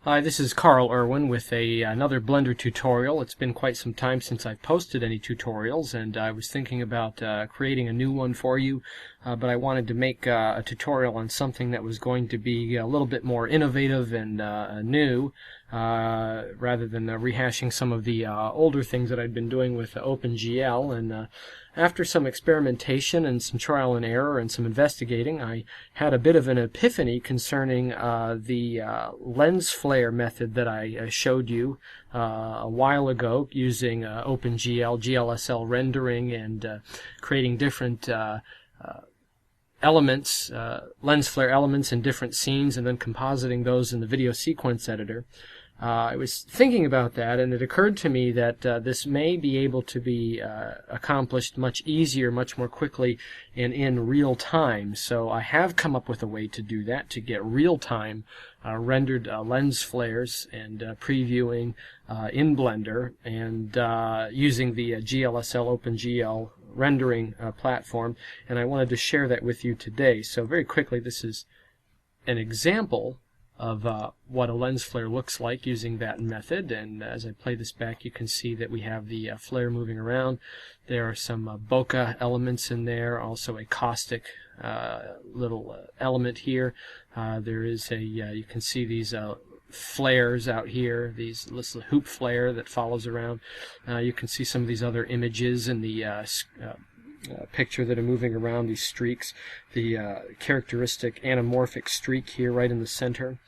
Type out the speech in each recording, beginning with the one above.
Hi, this is Carl Irwin with another Blender tutorial. It's been quite some time since I've posted any tutorials, and I was thinking about creating a new one for you, but I wanted to make a tutorial on something that was going to be a little bit more innovative and new, rather than rehashing some of the older things that I'd been doing with OpenGL. And after some experimentation and some trial and error and some investigating, I had a bit of an epiphany concerning the lens flare method that I showed you a while ago using OpenGL, GLSL rendering, and creating different elements, lens flare elements in different scenes, and then compositing those in the video sequence editor. I was thinking about that, and it occurred to me that this may be able to be accomplished much easier, much more quickly, and in real time. So I have come up with a way to do that, to get real-time rendered lens flares and previewing in Blender, and using the GLSL OpenGL rendering platform. And I wanted to share that with you today. So very quickly, this is an example of what a lens flare looks like using that method. And as I play this back, you can see that we have the flare moving around. There are some bokeh elements in there, also a caustic little element here. There is you can see these flares out here, this little hoop flare that follows around. You can see some of these other images in the picture that are moving around, these streaks, the characteristic anamorphic streak here right in the center,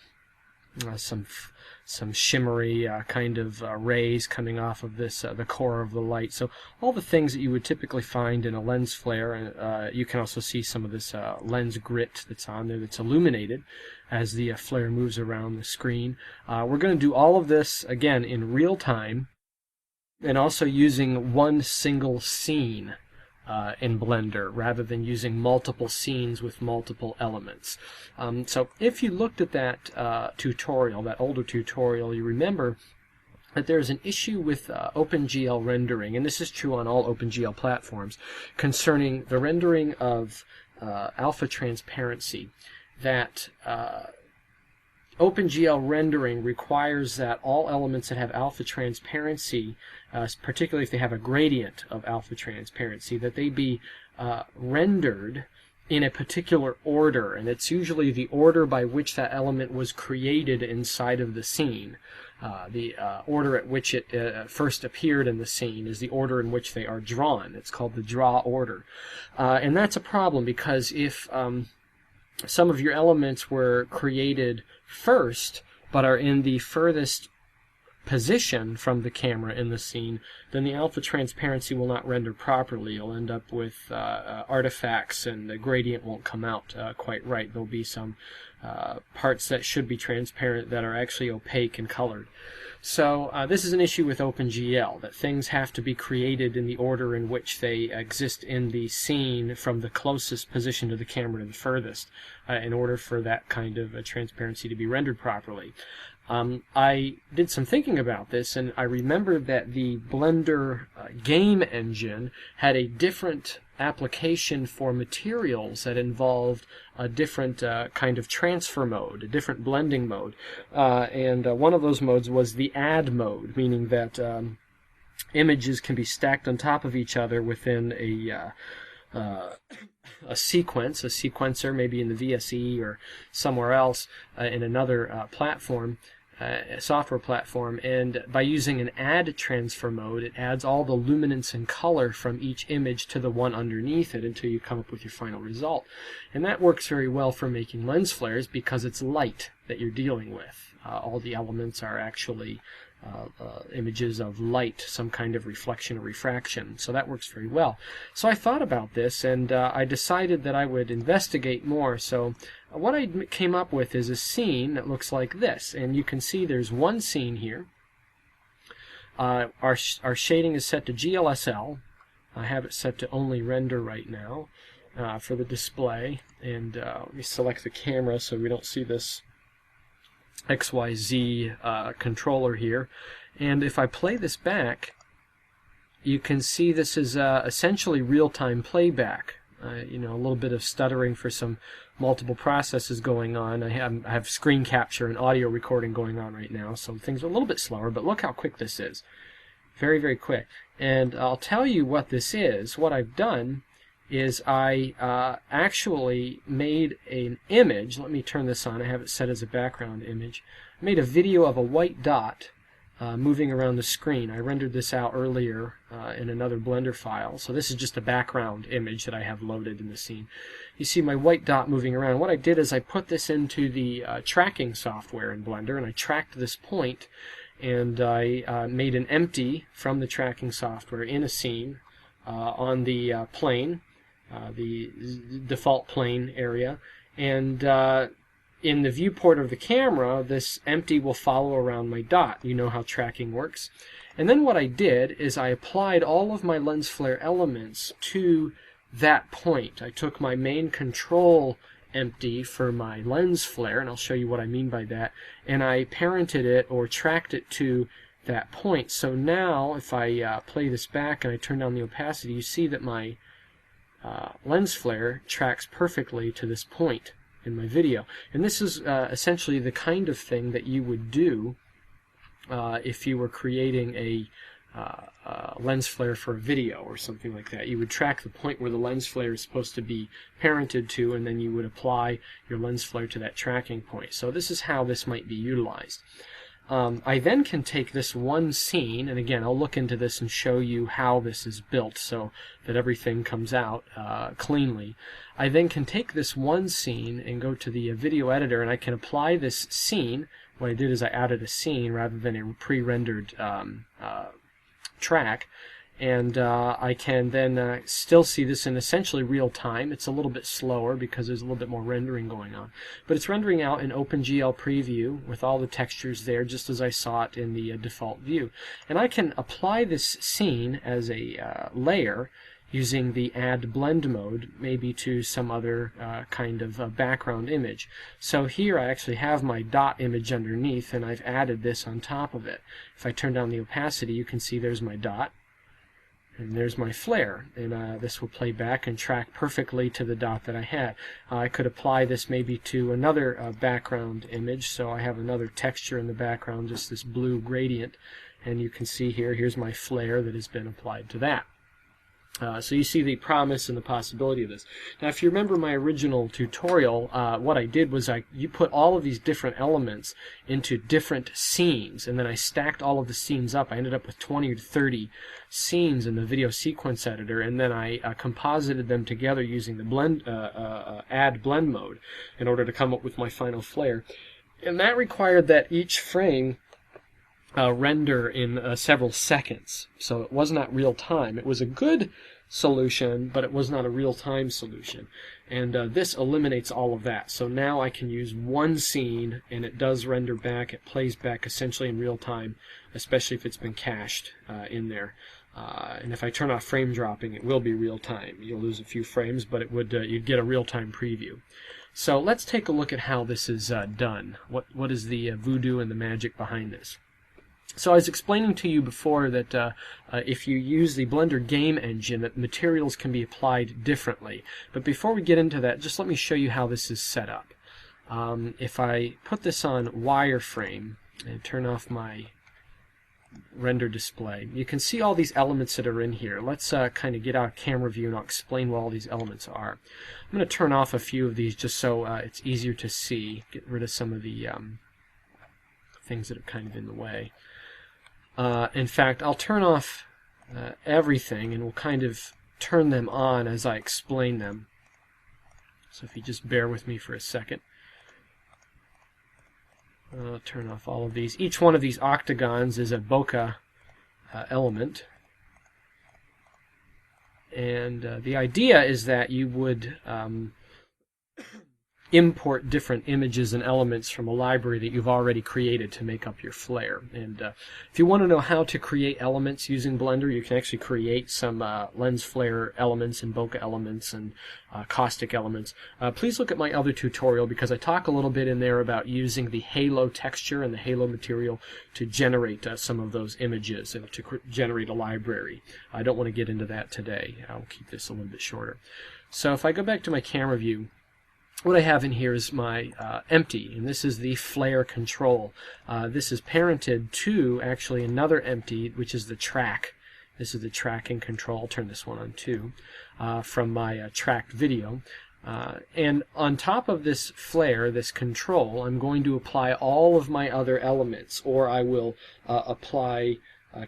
some shimmery kind of rays coming off of this, the core of the light. So all the things that you would typically find in a lens flare. You can also see some of this lens grit that's on there that's illuminated as the flare moves around the screen. We're going to do all of this again in real time, and also using one single scene in Blender rather than using multiple scenes with multiple elements. So if you looked at that tutorial, that older tutorial, you remember that there's an issue with OpenGL rendering, and this is true on all OpenGL platforms, concerning the rendering of alpha transparency. That OpenGL rendering requires that all elements that have alpha transparency, particularly if they have a gradient of alpha transparency, that they be rendered in a particular order, and it's usually the order by which that element was created inside of the scene. The order at which it first appeared in the scene is the order in which they are drawn. It's called the draw order. And that's a problem, because if some of your elements were created first but are in the furthest position from the camera in the scene, then the alpha transparency will not render properly. You'll end up with artifacts, and the gradient won't come out quite right. There'll be some parts that should be transparent that are actually opaque and colored. So this is an issue with OpenGL, that things have to be created in the order in which they exist in the scene, from the closest position to the camera to the furthest, in order for that kind of transparency to be rendered properly. I did some thinking about this, and I remembered that the Blender game engine had a different application for materials that involved a different kind of transfer mode, a different blending mode. And one of those modes was the add mode, meaning that images can be stacked on top of each other within a sequence, a sequencer, maybe in the VSE or somewhere else in another platform, software platform, and by using an add transfer mode, it adds all the luminance and color from each image to the one underneath it until you come up with your final result. And that works very well for making lens flares, because it's light that you're dealing with. All the elements are actually images of light, some kind of reflection or refraction. So that works very well. So I thought about this, and I decided that I would investigate more. So what I came up with is a scene that looks like this, and you can see there's one scene here. Our shading is set to GLSL. I have it set to only render right now for the display, and let me select the camera so we don't see this XYZ controller here. And if I play this back, you can see this is essentially real-time playback. you know, a little bit of stuttering for some multiple processes going on. I have screen capture and audio recording going on right now, so things are a little bit slower, but look how quick this is. Very, very quick. And I'll tell you what this is. What I've done is I actually made an image. Let me turn this on. I have it set as a background image. I made a video of a white dot moving around the screen. I rendered this out earlier in another Blender file. So this is just a background image that I have loaded in the scene. You see my white dot moving around. What I did is I put this into the tracking software in Blender, and I tracked this point, and I made an empty from the tracking software in a scene on the plane, the default plane area, and in the viewport of the camera, this empty will follow around my dot. You know how tracking works. And then what I did is I applied all of my lens flare elements to that point. I took my main control empty for my lens flare, and I'll show you what I mean by that, and I parented it or tracked it to that point. So now if I play this back and I turn down the opacity, you see that my lens flare tracks perfectly to this point in my video. And this is essentially the kind of thing that you would do if you were creating a lens flare for a video or something like that. You would track the point where the lens flare is supposed to be parented to, and then you would apply your lens flare to that tracking point. So this is how this might be utilized. I then can take this one scene, and again I'll look into this and show you how this is built so that everything comes out cleanly. I then can take this one scene and go to the video editor, and I can apply this scene. What I did is I added a scene rather than a pre-rendered track, and I can then still see this in essentially real time. It's a little bit slower because there's a little bit more rendering going on, but it's rendering out in OpenGL preview with all the textures there just as I saw it in the default view. And I can apply this scene as a layer using the add blend mode, maybe to some other kind of background image. So here I actually have my dot image underneath, and I've added this on top of it. If I turn down the opacity, you can see there's my dot, and there's my flare, and this will play back and track perfectly to the dot that I had. I could apply this maybe to another background image, so I have another texture in the background, just this blue gradient, and you can see here's my flare that has been applied to that. So you see the promise and the possibility of this. Now, if you remember my original tutorial, what I did was you put all of these different elements into different scenes, and then I stacked all of the scenes up. I ended up with 20 or 30 scenes in the video sequence editor, and then I composited them together using the add blend mode in order to come up with my final flare. And that required that each frame render in several seconds. So it was not real time. It was a good solution, but it was not a real time solution. And this eliminates all of that. So now I can use one scene, and it does render back. It plays back essentially in real time, especially if it's been cached in there. And if I turn off frame dropping, it will be real time. You'll lose a few frames, but it would you'd get a real time preview. So let's take a look at how this is done. What is the voodoo and the magic behind this? So I was explaining to you before that if you use the Blender game engine, that materials can be applied differently. But before we get into that, just let me show you how this is set up. If I put this on wireframe and turn off my render display, you can see all these elements that are in here. Let's kind of get out of camera view, and I'll explain what all these elements are. I'm going to turn off a few of these just so it's easier to see. Get rid of some of the things that are kind of in the way. In fact, I'll turn off everything, and we'll kind of turn them on as I explain them. So if you just bear with me for a second. I'll turn off all of these. Each one of these octagons is a bokeh element. And the idea is that you would import different images and elements from a library that you've already created to make up your flare. And if you want to know how to create elements using Blender, you can actually create some lens flare elements and bokeh elements and caustic elements. Please look at my other tutorial, because I talk a little bit in there about using the halo texture and the halo material to generate some of those images and to generate a library. I don't want to get into that today. I'll keep this a little bit shorter. So if I go back to my camera view, what I have in here is my empty, and this is the flare control. This is parented to actually another empty, which is the track. This is the tracking control. I'll turn this one on too, from my tracked video. And on top of this flare, this control, I'm going to apply all of my other elements, or I will apply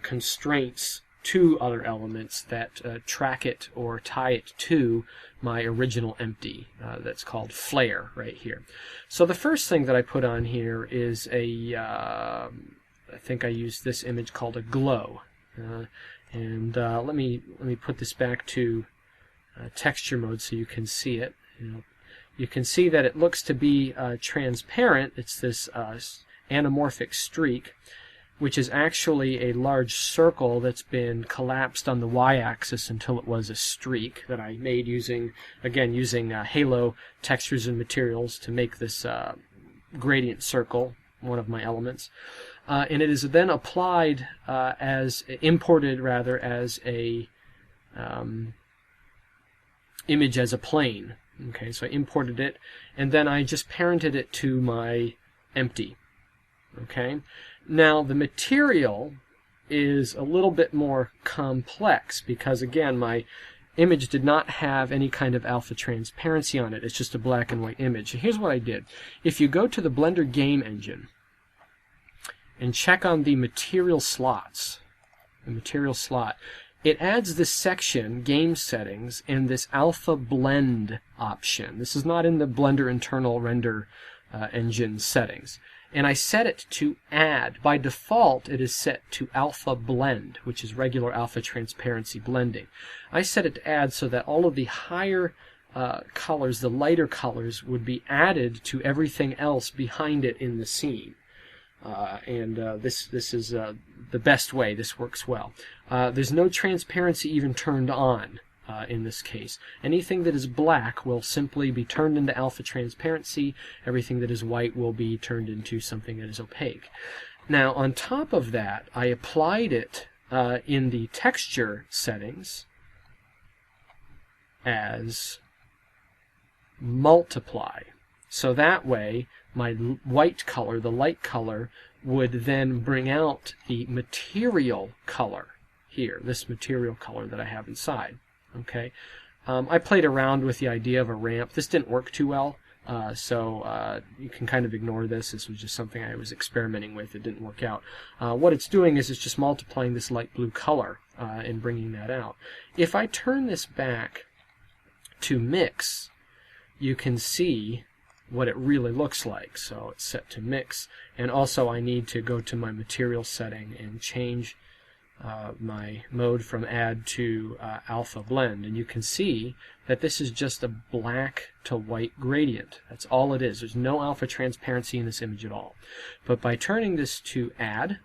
constraints to other elements that track it or tie it to my original empty that's called flare right here. So the first thing that I put on here is a, I think I used this image called a glow. Let me put this back to texture mode so you can see it. You can see that it looks to be transparent. It's this anamorphic streak, which is actually a large circle that's been collapsed on the y-axis until it was a streak that I made using halo textures and materials to make this gradient circle, one of my elements. And it is then applied imported as a image as a plane. Okay, so I imported it, and then I just parented it to my empty. Okay, now the material is a little bit more complex because, again, my image did not have any kind of alpha transparency on it. It's just a black and white image. And here's what I did. If you go to the Blender game engine and check on the material slots, it adds this section, Game Settings, and this Alpha Blend option. This is not in the Blender internal render engine settings. And I set it to Add. By default, it is set to Alpha Blend, which is regular alpha transparency blending. I set it to Add so that all of the higher colors, the lighter colors, would be added to everything else behind it in the scene. This is the best way. This works well. There's no transparency even turned on in this case. Anything that is black will simply be turned into alpha transparency. Everything that is white will be turned into something that is opaque. Now, on top of that, I applied it in the texture settings as multiply. So that way, my white color, the light color, would then bring out the material color here, this material color that I have inside. Okay, I played around with the idea of a ramp. This didn't work too well, so you can kind of ignore this. This was just something I was experimenting with. It didn't work out. What it's doing is it's just multiplying this light blue color and bringing that out. If I turn this back to mix, you can see what it really looks like. So it's set to mix, and also I need to go to my material setting and change my mode from add to alpha blend, and you can see that this is just a black to white gradient. That's all it is. There's no alpha transparency in this image at all. But by turning this to add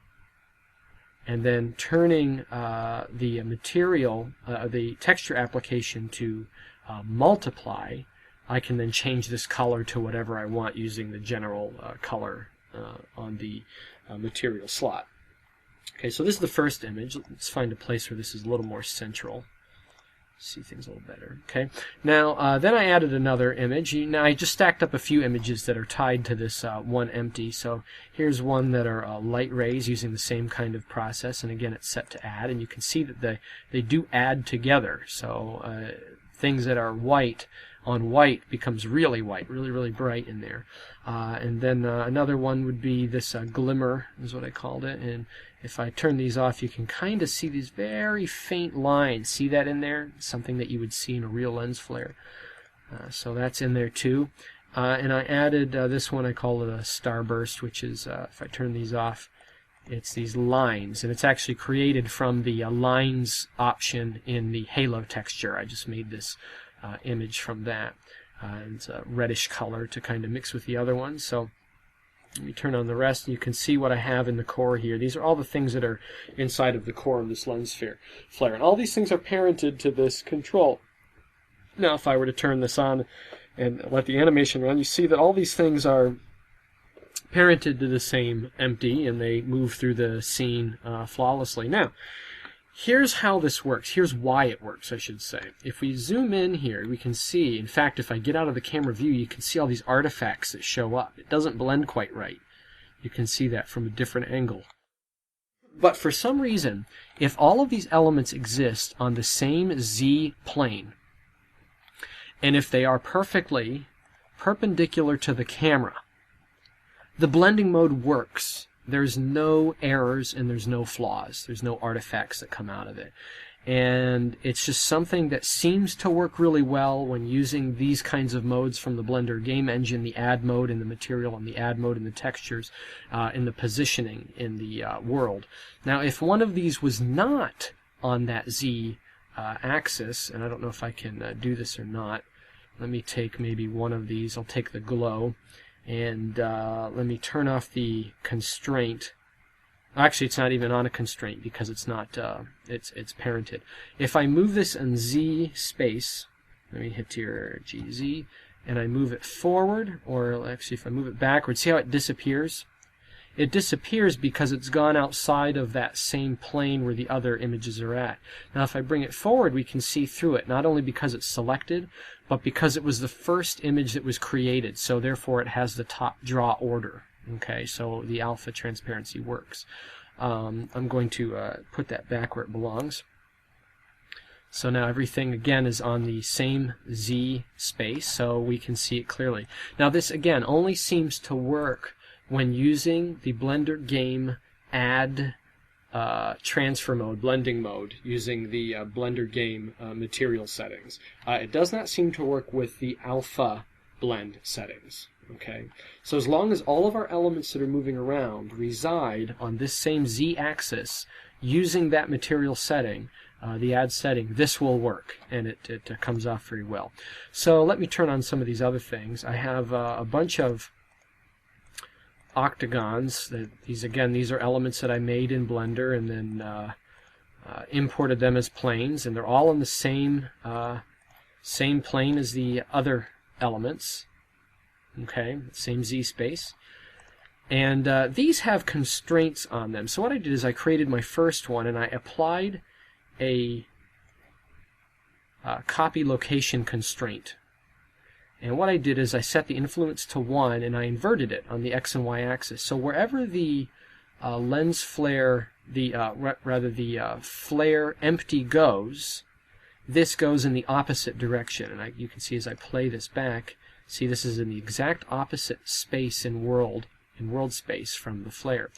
and then turning the material, the texture application to multiply, I can then change this color to whatever I want using the general color on the material slot. Okay, so this is the first image. Let's find a place where this is a little more central. See things a little better. Okay. Now, then I added another image. Now, I just stacked up a few images that are tied to this one empty. So here's one that are light rays using the same kind of process, and again, it's set to add, and you can see that they do add together. So things that are white on white becomes really white, really bright in there. And then another one would be this glimmer, is what I called it. And if I turn these off, you can kind of see these very faint lines. See that in there? Something that you would see in a real lens flare. So that's in there too. And I added this one, I call it a starburst, which is, if I turn these off, it's these lines. And it's actually created from the lines option in the halo texture. I just made this image from that. It's a reddish color to kind of mix with the other ones. So let me turn on the rest, and you can see what I have in the core here. These are all the things that are inside of the core of this lens flare. And all these things are parented to this control. Now, if I were to turn this on and let the animation run, you see that all these things are parented to the same empty, and they move through the scene flawlessly. Now, Here's how this works. Here's why it works, I should say. If we zoom in here, we can see, in fact, if I get out of the camera view, you can see all these artifacts that show up. It doesn't blend quite right. You can see that from a different angle. But for some reason, if all of these elements exist on the same Z plane, and if they are perfectly perpendicular to the camera, the blending mode works. There's no errors and there's no flaws. There's no artifacts that come out of it. And it's just something that seems to work really well when using these kinds of modes from the Blender game engine, the add mode in the material and the add mode in the textures, in the positioning in the world. Now, if one of these was not on that Z axis, and I don't know if I can do this or not, let me take maybe one of these. I'll take the glow. And let me turn off the constraint. Actually, it's not even on a constraint because it's not. It's parented. If I move this in Z space, let me hit here GZ, and I move it forward, or actually, if I move it backwards, see how it disappears? It disappears because it's gone outside of that same plane where the other images are at. Now, if I bring it forward, we can see through it, not only because it's selected, but because it was the first image that was created, so therefore it has the top draw order. Okay, so the alpha transparency works. I'm going to put that back where it belongs. So now everything again is on the same Z space, so we can see it clearly. Now this again only seems to work when using the Blender game add transfer mode, blending mode, using the Blender game material settings. It does not seem to work with the alpha blend settings. Okay, so as long as all of our elements that are moving around reside on this same Z axis using that material setting, the add setting, this will work, and it comes off very well. So let me turn on some of these other things. I have a bunch of octagons. These are elements that I made in Blender and then imported them as planes, and they're all in the same plane as the other elements. Okay, same Z space. And these have constraints on them. So what I did is I created my first one and I applied a copy location constraint. And what I did is I set the influence to 1 and I inverted it on the X and Y axis. So wherever the lens flare, the flare empty goes, this goes in the opposite direction. And you can see as I play this back, see this is in the exact opposite space in world space from the flare.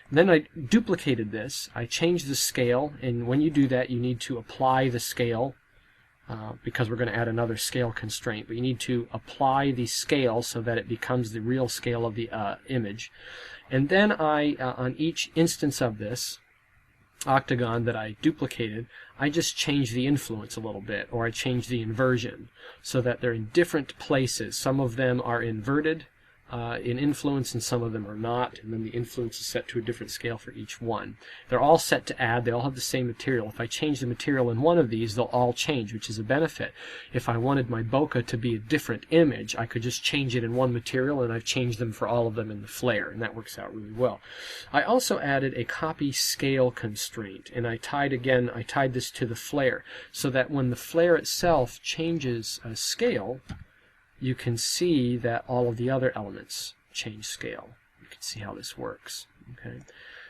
And then I duplicated this. I changed the scale, and when you do that, you need to apply the scale. Because we're going to add another scale constraint, but you need to apply the scale so that it becomes the real scale of the image. And then I, on each instance of this octagon that I duplicated, I just changed the influence a little bit, or I changed the inversion, so that they're in different places. Some of them are inverted in influence and some of them are not, and then the influence is set to a different scale for each one. They're all set to add, they all have the same material. If I change the material in one of these, they'll all change, which is a benefit. If I wanted my bokeh to be a different image, I could just change it in one material, and I've changed them for all of them in the flare, and that works out really well. I also added a copy scale constraint, and I tied this to the flare, so that when the flare itself changes scale, you can see that all of the other elements change scale. You can see how this works. Okay,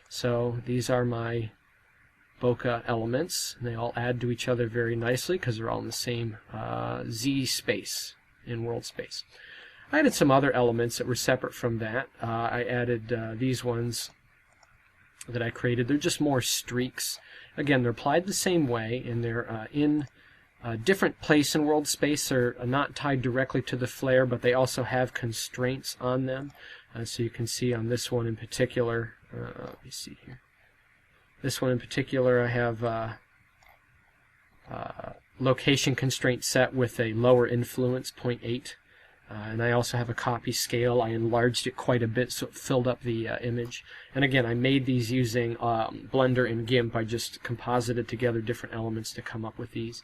so these are my bokeh elements, and they all add to each other very nicely because they're all in the same Z space, in world space. I added some other elements that were separate from that. I added these ones that I created. They're just more streaks. Again, they're applied the same way, and they're in a different place in world space. They're not tied directly to the flare, but they also have constraints on them. So you can see on this one in particular, let me see here. This one in particular, I have location constraint set with a lower influence, 0.8. And I also have a copy scale. I enlarged it quite a bit so it filled up the image. And again, I made these using Blender and GIMP. I just composited together different elements to come up with these.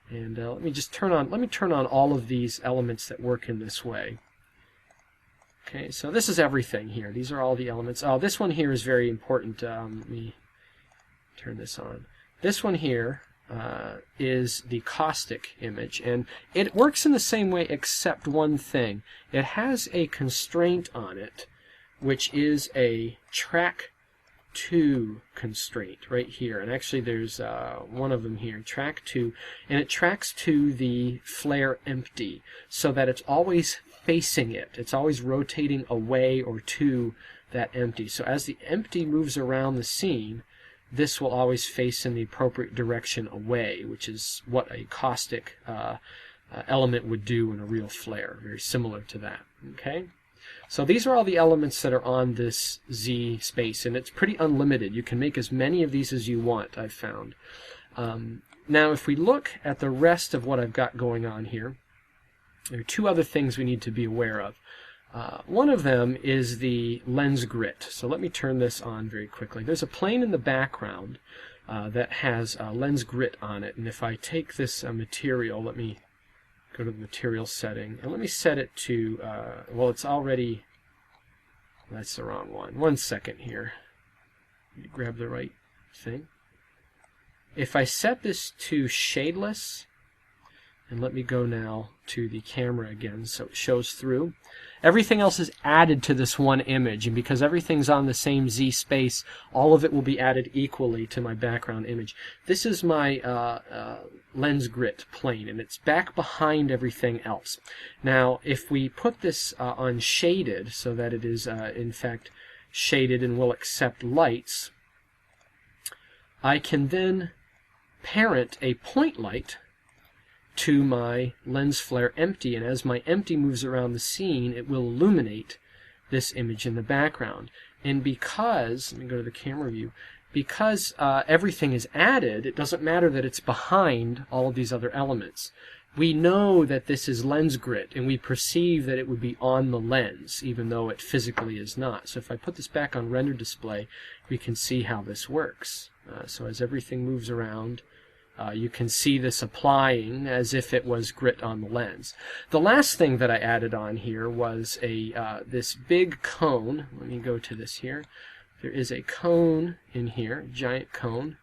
And let me turn on all of these elements that work in this way. Okay, so this is everything here. These are all the elements. Oh, this one here is very important. Let me turn this on. This one here is the caustic image, and it works in the same way except one thing. It has a constraint on it, which is a track to constraint right here, and actually there's one of them here, track to, and it tracks to the flare empty so that it's always facing it. It's always rotating away or to that empty. So as the empty moves around the scene, this will always face in the appropriate direction away, which is what a caustic element would do in a real flare, very similar to that. Okay? So these are all the elements that are on this Z space, and it's pretty unlimited. You can make as many of these as you want, I've found. Now, if we look at the rest of what I've got going on here, there are two other things we need to be aware of. One of them is the lens grit. So let me turn this on very quickly. There's a plane in the background that has lens grit on it, and if I take this material, let me go to the material setting, and let me set it to, well, it's already, that's the wrong one. 1 second here. Let me grab the right thing. If I set this to shadeless, and let me go now to the camera again so it shows through, everything else is added to this one image, and because everything's on the same Z space, all of it will be added equally to my background image. This is my lens grit plane, and it's back behind everything else. Now, if we put this on shaded, so that it is in fact shaded and will accept lights, I can then parent a point light to my lens flare empty, and as my empty moves around the scene, it will illuminate this image in the background. And because, let me go to the camera view, because everything is added, it doesn't matter that it's behind all of these other elements. We know that this is lens grit, and we perceive that it would be on the lens, even though it physically is not. So if I put this back on render display, we can see how this works. So as everything moves around, you can see this applying as if it was grit on the lens. The last thing that I added on here was this big cone. Let me go to this here. There is a cone in here, a giant cone,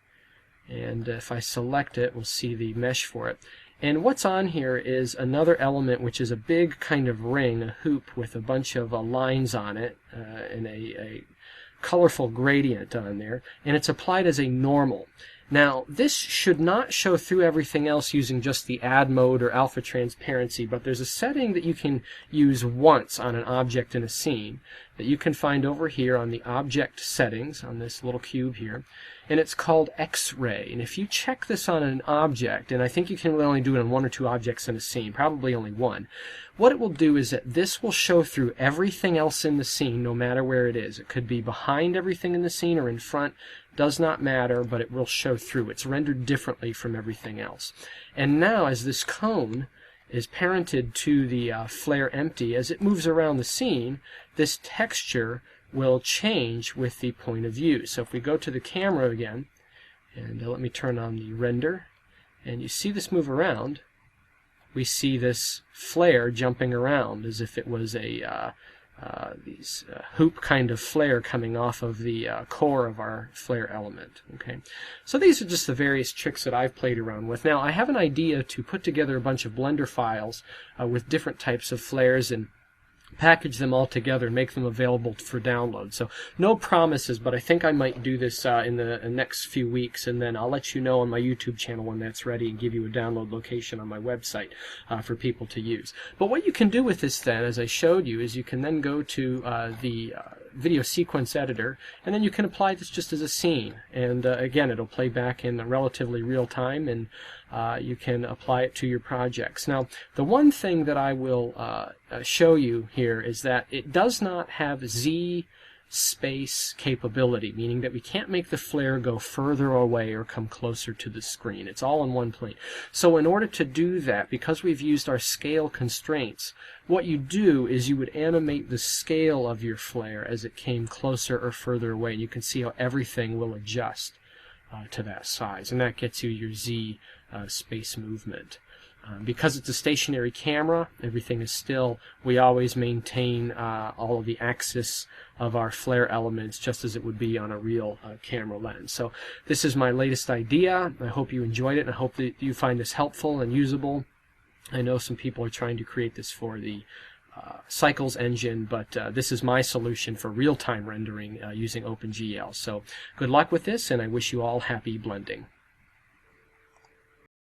and if I select it, we'll see the mesh for it. And what's on here is another element, which is a big kind of ring, a hoop with a bunch of lines on it, and a colorful gradient on there, and it's applied as a normal. Now, this should not show through everything else using just the add mode or alpha transparency, but there's a setting that you can use once on an object in a scene that you can find over here on the object settings on this little cube here, and it's called X-ray. And if you check this on an object, and I think you can really only do it on 1 or 2 objects in a scene, probably only 1, what it will do is that this will show through everything else in the scene no matter where it is. It could be behind everything in the scene or in front. Does not matter, but it will show through. It's rendered differently from everything else. And now, as this cone is parented to the flare empty, as it moves around the scene, this texture will change with the point of view. So if we go to the camera again, and let me turn on the render, and you see this move around, we see this flare jumping around as if it was a hoop kind of flare coming off of the core of our flare element. Okay, so these are just the various tricks that I've played around with. Now I have an idea to put together a bunch of Blender files with different types of flares and package them all together and make them available for download. So no promises, but I think I might do this in the next few weeks, and then I'll let you know on my YouTube channel when that's ready and give you a download location on my website for people to use. But what you can do with this then, as I showed you, is you can then go to the video sequence editor, and then you can apply this just as a scene, and again, it'll play back in relatively real time, and you can apply it to your projects. Now, the one thing that I will show you here is that it does not have Z space capability, meaning that we can't make the flare go further away or come closer to the screen. It's all in one plane. So in order to do that, because we've used our scale constraints, what you do is you would animate the scale of your flare as it came closer or further away. And you can see how everything will adjust to that size, and that gets you your Z space movement. Because it's a stationary camera, everything is still, we always maintain all of the axis of our flare elements just as it would be on a real camera lens. So this is my latest idea. I hope you enjoyed it, and I hope that you find this helpful and usable. I know some people are trying to create this for the Cycles engine, but this is my solution for real-time rendering using OpenGL. So good luck with this, and I wish you all happy blending.